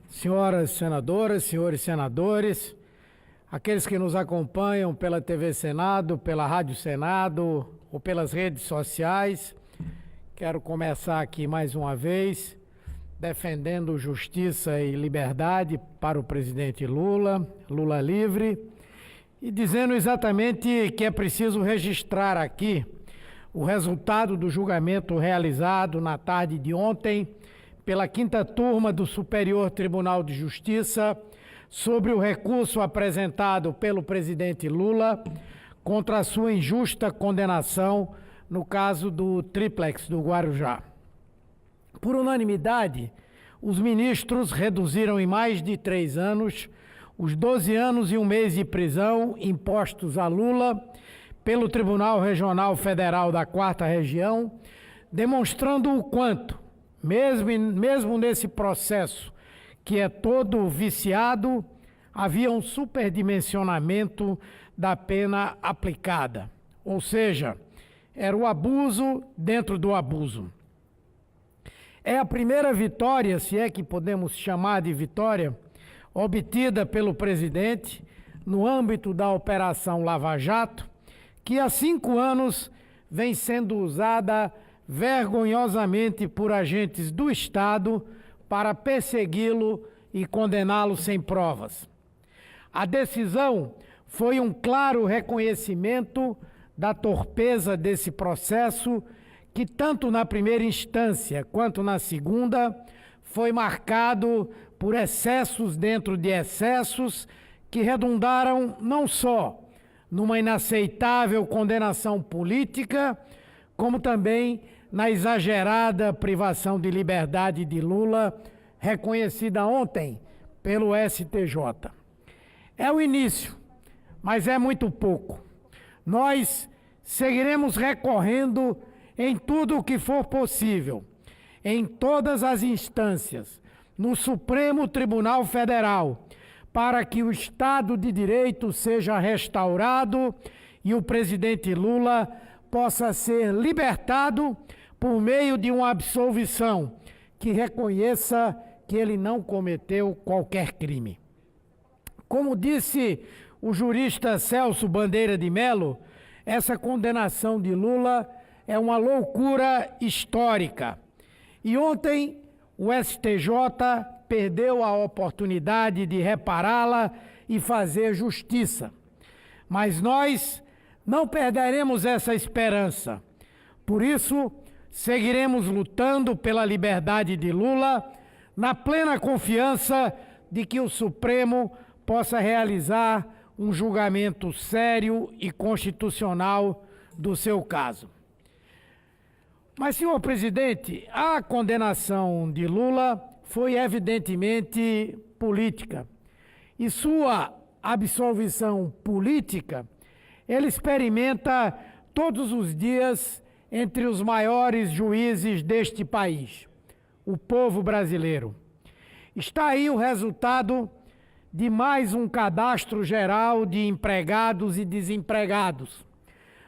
Senhoras senadoras, senhores senadores, aqueles que nos acompanham pela TV Senado, pela Rádio Senado ou pelas redes sociais, quero começar aqui mais uma vez defendendo justiça e liberdade para o presidente Lula, Lula livre, e dizendo exatamente que é preciso registrar aqui o resultado do julgamento realizado na tarde de ontem pela 5ª Turma do Superior Tribunal de Justiça sobre o recurso apresentado pelo presidente Lula contra a sua injusta condenação no caso do Tríplex do Guarujá. Por unanimidade, os ministros reduziram em mais de 3 anos os 12 anos e 1 mês de prisão impostos a Lula pelo Tribunal Regional Federal da 4ª Região, demonstrando o quanto, mesmo nesse processo que é todo viciado, havia um superdimensionamento da pena aplicada. Ou seja, era o abuso dentro do abuso. É a primeira vitória, se é que podemos chamar de vitória, obtida pelo presidente no âmbito da Operação Lava Jato, que há 5 anos vem sendo usada vergonhosamente por agentes do Estado para persegui-lo e condená-lo sem provas. A decisão foi um claro reconhecimento da torpeza desse processo, que tanto na primeira instância quanto na segunda foi marcado por excessos dentro de excessos que redundaram não só numa inaceitável condenação política, como também na exagerada privação de liberdade de Lula, reconhecida ontem pelo STJ. É o início, mas é muito pouco. Nós seguiremos recorrendo em tudo o que for possível, em todas as instâncias, no Supremo Tribunal Federal, para que o Estado de Direito seja restaurado e o presidente Lula possa ser libertado por meio de uma absolvição que reconheça que ele não cometeu qualquer crime. Como disse o jurista Celso Bandeira de Mello, essa condenação de Lula é uma loucura histórica. E ontem o STJ perdeu a oportunidade de repará-la e fazer justiça. Mas nós não perderemos essa esperança. Por isso, seguiremos lutando pela liberdade de Lula, na plena confiança de que o Supremo possa realizar um julgamento sério e constitucional do seu caso. Mas, senhor presidente, a condenação de Lula foi evidentemente política. E sua absolvição política, ele experimenta todos os dias entre os maiores juízes deste país, o povo brasileiro. Está aí o resultado de mais um cadastro geral de empregados e desempregados.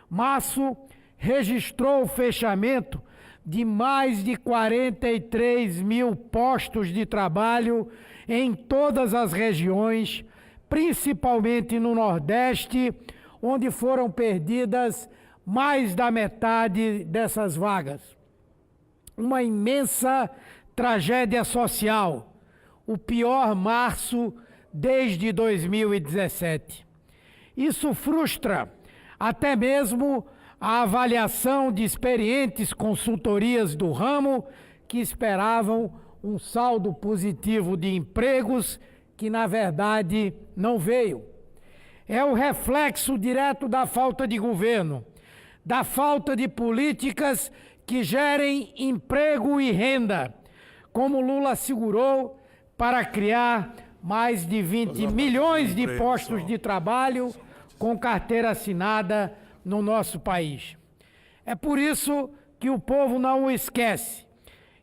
Março registrou o fechamento de mais de 43 mil postos de trabalho em todas as regiões, principalmente no Nordeste, onde foram perdidas mais da metade dessas vagas. Uma imensa tragédia social, o pior março desde 2017. Isso frustra até mesmo a avaliação de experientes consultorias do ramo que esperavam um saldo positivo de empregos que, na verdade, não veio. É o reflexo direto da falta de governo, da falta de políticas que gerem emprego e renda, como Lula assegurou para criar mais de 20 milhões de postos de trabalho com carteira assinada no nosso país. É por isso que o povo não o esquece.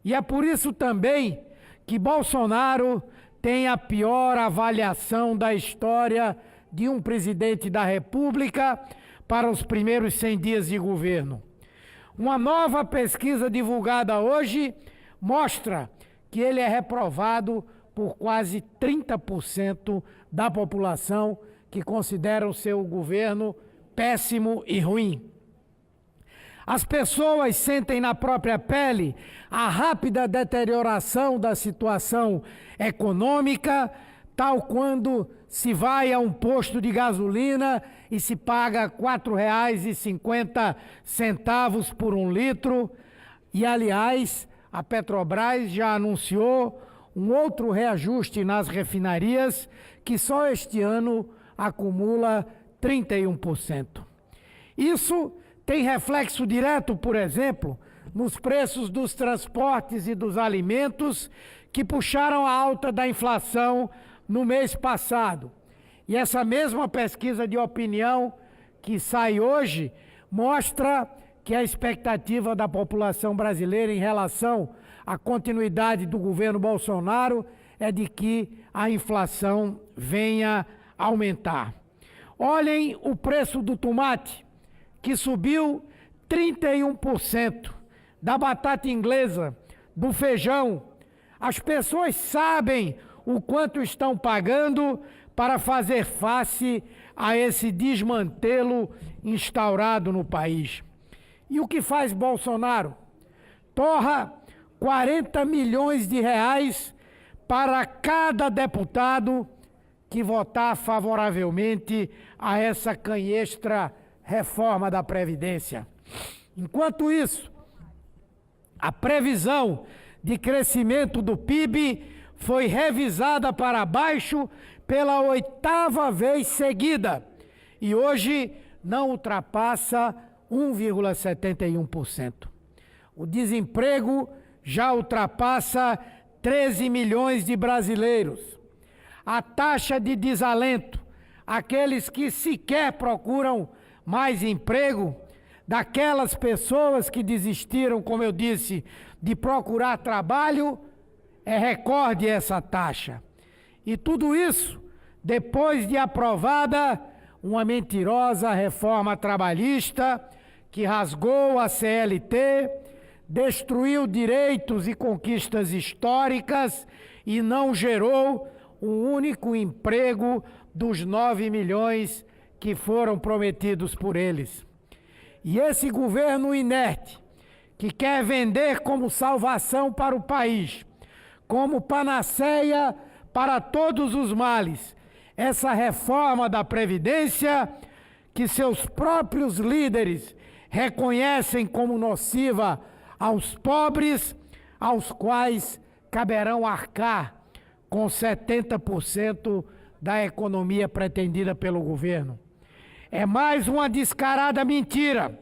E é por isso também que Bolsonaro tem a pior avaliação da história de um presidente da República para os primeiros 100 dias de governo. Uma nova pesquisa divulgada hoje mostra que ele é reprovado por quase 30% da população que considera o seu governo péssimo e ruim. As pessoas sentem na própria pele a rápida deterioração da situação econômica, tal quando se vai a um posto de gasolina e se paga R$ 4,50 por um litro. E, aliás, a Petrobras já anunciou um outro reajuste nas refinarias, que só este ano acumula 31%. Isso tem reflexo direto, por exemplo, nos preços dos transportes e dos alimentos, que puxaram a alta da inflação no mês passado. E essa mesma pesquisa de opinião que sai hoje mostra que a expectativa da população brasileira em relação à continuidade do governo Bolsonaro é de que a inflação venha aumentar. Olhem o preço do tomate, que subiu 31%, da batata inglesa, do feijão. As pessoas sabem o quanto estão pagando para fazer face a esse desmantelo instaurado no país. E o que faz Bolsonaro? Torra 40 milhões de reais para cada deputado que votar favoravelmente a essa canhestra reforma da Previdência. Enquanto isso, a previsão de crescimento do PIB foi revisada para baixo pela 8ª vez seguida e hoje não ultrapassa 1,71%. O desemprego já ultrapassa 13 milhões de brasileiros. A taxa de desalento, aqueles que sequer procuram mais emprego, daquelas pessoas que desistiram, como eu disse, de procurar trabalho, é recorde essa taxa. E tudo isso depois de aprovada uma mentirosa reforma trabalhista que rasgou a CLT, destruiu direitos e conquistas históricas e não gerou um único emprego dos 9 milhões que foram prometidos por eles. E esse governo inerte, que quer vender como salvação para o país, como panaceia para todos os males, essa reforma da Previdência, que seus próprios líderes reconhecem como nociva aos pobres, aos quais caberão arcar com 70% da economia pretendida pelo governo. É mais uma descarada mentira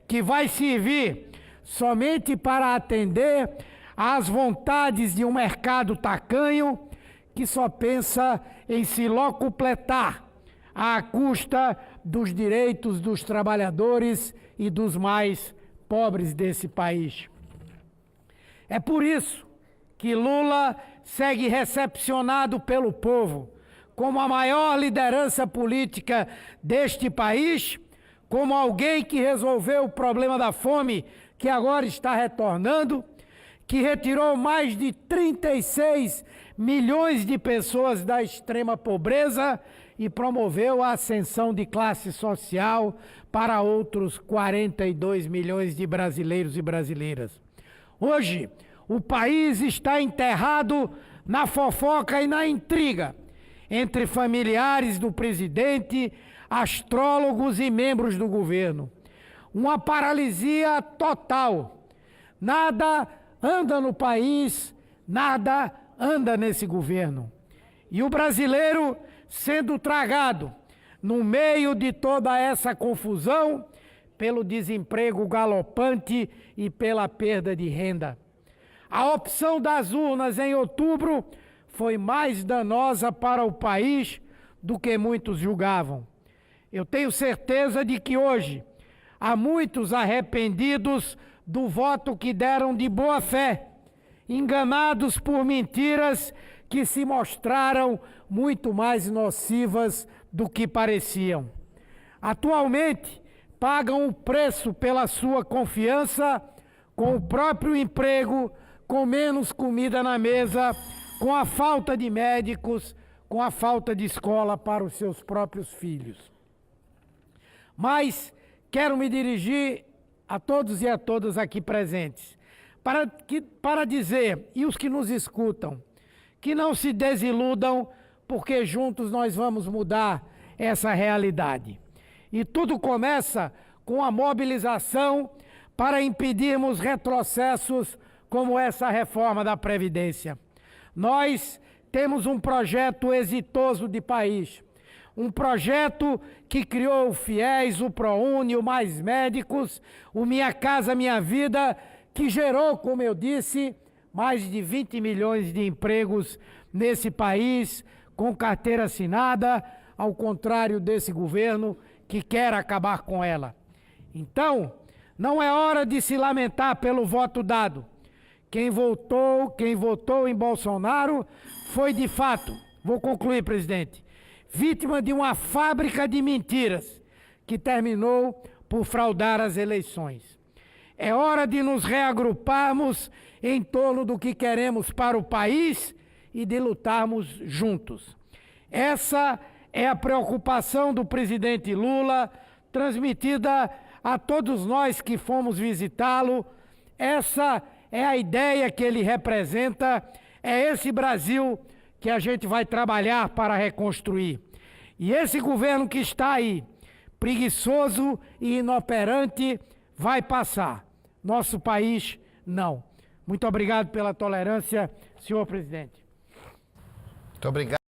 que vai servir somente para atender às vontades de um mercado tacanho que só pensa em se locupletar à custa dos direitos dos trabalhadores e dos mais pobres desse país. É por isso que Lula segue recepcionado pelo povo como a maior liderança política deste país, como alguém que resolveu o problema da fome, que agora está retornando, que retirou mais de 36 milhões de pessoas da extrema pobreza e promoveu a ascensão de classe social para outros 42 milhões de brasileiros e brasileiras. Hoje, o país está enterrado na fofoca e na intriga entre familiares do presidente, astrólogos e membros do governo. Uma paralisia total. Nada anda no país, nada anda nesse governo. E o brasileiro sendo tragado no meio de toda essa confusão pelo desemprego galopante e pela perda de renda. A opção das urnas em outubro foi mais danosa para o país do que muitos julgavam. Eu tenho certeza de que hoje há muitos arrependidos do voto que deram de boa fé, enganados por mentiras que se mostraram muito mais nocivas do que pareciam. Atualmente, pagam o preço pela sua confiança com o próprio emprego, com menos comida na mesa, com a falta de médicos, com a falta de escola para os seus próprios filhos. Mas quero me dirigir a todos e a todas aqui presentes, para dizer, e os que nos escutam, que não se desiludam, porque juntos nós vamos mudar essa realidade. E tudo começa com a mobilização para impedirmos retrocessos como essa reforma da Previdência. Nós temos um projeto exitoso de país, um projeto que criou o FIES, o ProUni, o Mais Médicos, o Minha Casa Minha Vida, que gerou, como eu disse, mais de 20 milhões de empregos nesse país, com carteira assinada, ao contrário desse governo que quer acabar com ela. Então, não é hora de se lamentar pelo voto dado. Quem votou em Bolsonaro foi de fato, vou concluir, presidente, vítima de uma fábrica de mentiras que terminou por fraudar as eleições. É hora de nos reagruparmos em torno do que queremos para o país e de lutarmos juntos. Essa é a preocupação do presidente Lula, transmitida a todos nós que fomos visitá-lo. Essa é a ideia que ele representa, é esse Brasil que a gente vai trabalhar para reconstruir. E esse governo que está aí, preguiçoso e inoperante, vai passar. Nosso país, não. Muito obrigado pela tolerância, senhor presidente. Muito obrigado.